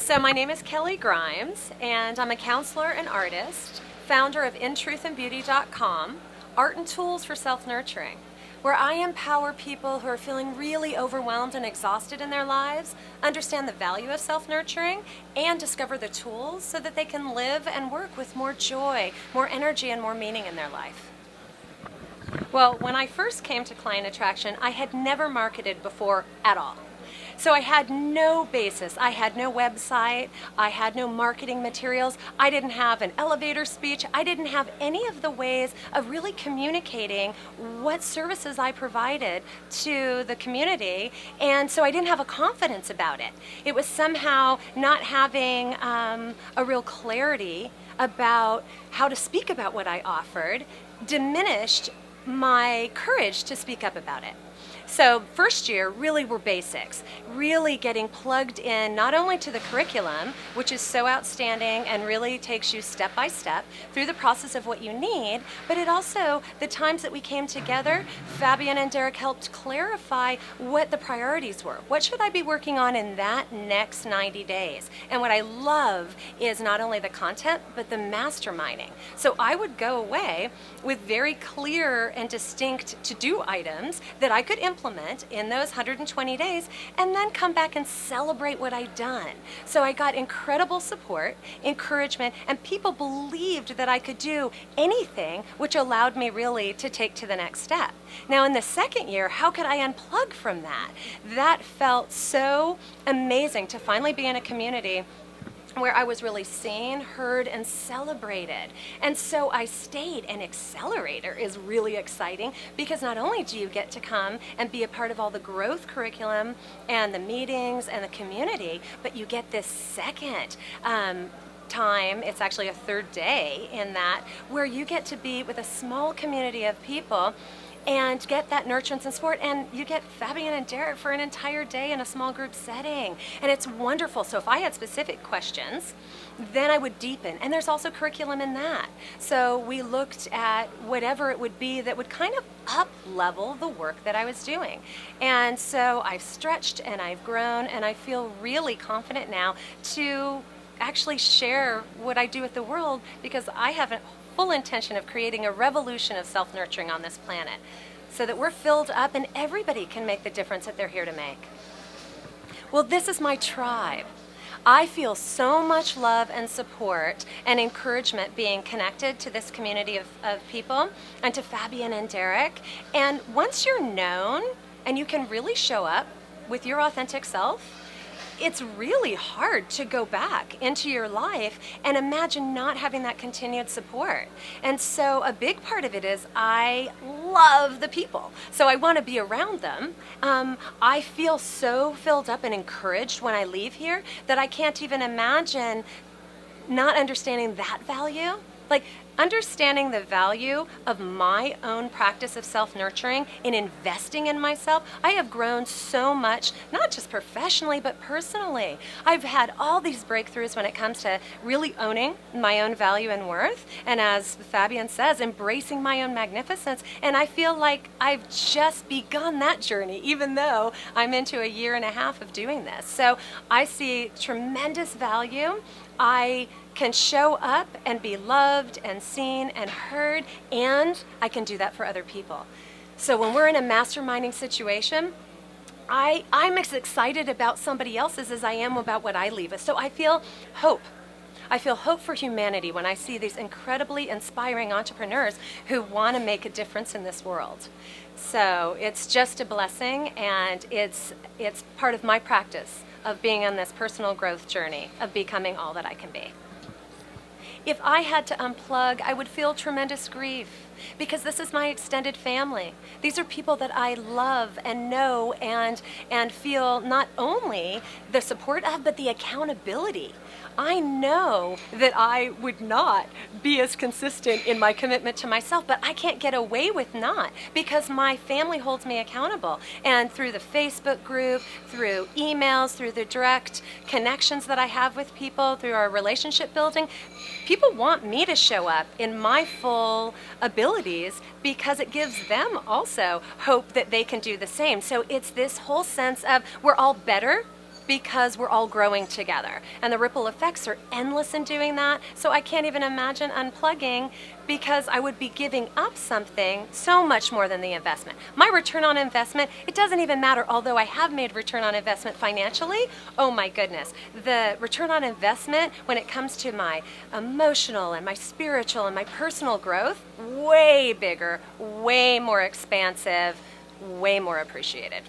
So my name is Kelley Grimes, and I'm a counselor and artist, founder of intruthandbeauty.com, art and tools for self-nurturing, where I empower people who are feeling really overwhelmed and exhausted in their lives, understand the value of self-nurturing, and discover the tools so that they can live and work with more joy, more energy, and more meaning in their life. Well, when I first came to Client Attraction, I had never marketed before at all. So I had no basis. I had no website. I had no marketing materials. I didn't have an elevator speech. I didn't have any of the ways of really communicating what services I provided to the community. And so I didn't have a confidence about it. It was somehow not having a real clarity about how to speak about what I offered diminished my courage to speak up about it. So first year really were basics, really getting plugged in not only to the curriculum, which is so outstanding and really takes you step by step through the process of what you need, but it also, the times that we came together, Fabian and Derek helped clarify what the priorities were. What should I be working on in that next 90 days? And what I love is not only the content, but the masterminding. So I would go away with very clear and distinct to-do items that I could implement in those 120 days and then come back and celebrate what I'd done. So I got incredible support, encouragement, and people believed that I could do anything, which allowed me really to take to the next step. Now in the second year, how could I unplug from that? That felt so amazing to finally be in a community where I was really seen, heard, and celebrated. And so I stayed, and Accelerator is really exciting because not only do you get to come and be a part of all the growth curriculum and the meetings and the community, but you get this second time, it's actually a third day in that, where you get to be with a small community of people and get that nurturance and support, and you get Fabian and Derek for an entire day in a small group setting, and it's wonderful. So if I had specific questions, then I would deepen, and there's also curriculum in that. So we looked at whatever it would be that would kind of up-level the work that I was doing. And so I've stretched and I've grown, and I feel really confident now to actually share what I do with the world, because I have a full intention of creating a revolution of self-nurturing on this planet so that we're filled up and everybody can make the difference that they're here to make. Well, this is my tribe. I feel so much love and support and encouragement being connected to this community of people and to Fabian and Derek. And once you're known and you can really show up with your authentic self, it's really hard to go back into your life and imagine not having that continued support. And so a big part of it is I love the people, so I want to be around them. I feel so filled up and encouraged when I leave here that I can't even imagine not understanding that value. Like, understanding the value of my own practice of self-nurturing in investing in myself, I have grown so much, not just professionally, but personally. I've had all these breakthroughs when it comes to really owning my own value and worth, and as Fabian says, embracing my own magnificence, and I feel like I've just begun that journey, even though I'm into a year and a half of doing this. So I see tremendous value. I can show up and be loved and seen and heard, and I can do that for other people. So when we're in a masterminding situation, I'm as excited about somebody else's as I am about what I leave us. So I feel hope. I feel hope for humanity when I see these incredibly inspiring entrepreneurs who want to make a difference in this world. So it's just a blessing, and it's part of my practice of being on this personal growth journey of becoming all that I can be. If I had to unplug, I would feel tremendous grief, because this is my extended family. These are people that I love and know and feel not only the support of, but the accountability. I know that I would not be as consistent in my commitment to myself, but I can't get away with not, because my family holds me accountable. And through the Facebook group, through emails, through the direct connections that I have with people, through our relationship building, people want me to show up in my full abilities, because it gives them also hope that they can do the same. So it's this whole sense of we're all better because we're all growing together. And the ripple effects are endless in doing that. So I can't even imagine unplugging, because I would be giving up something so much more than the investment. My return on investment, it doesn't even matter, although I have made return on investment financially. Oh my goodness. The return on investment when it comes to my emotional and my spiritual and my personal growth, way bigger, way more expansive, way more appreciated.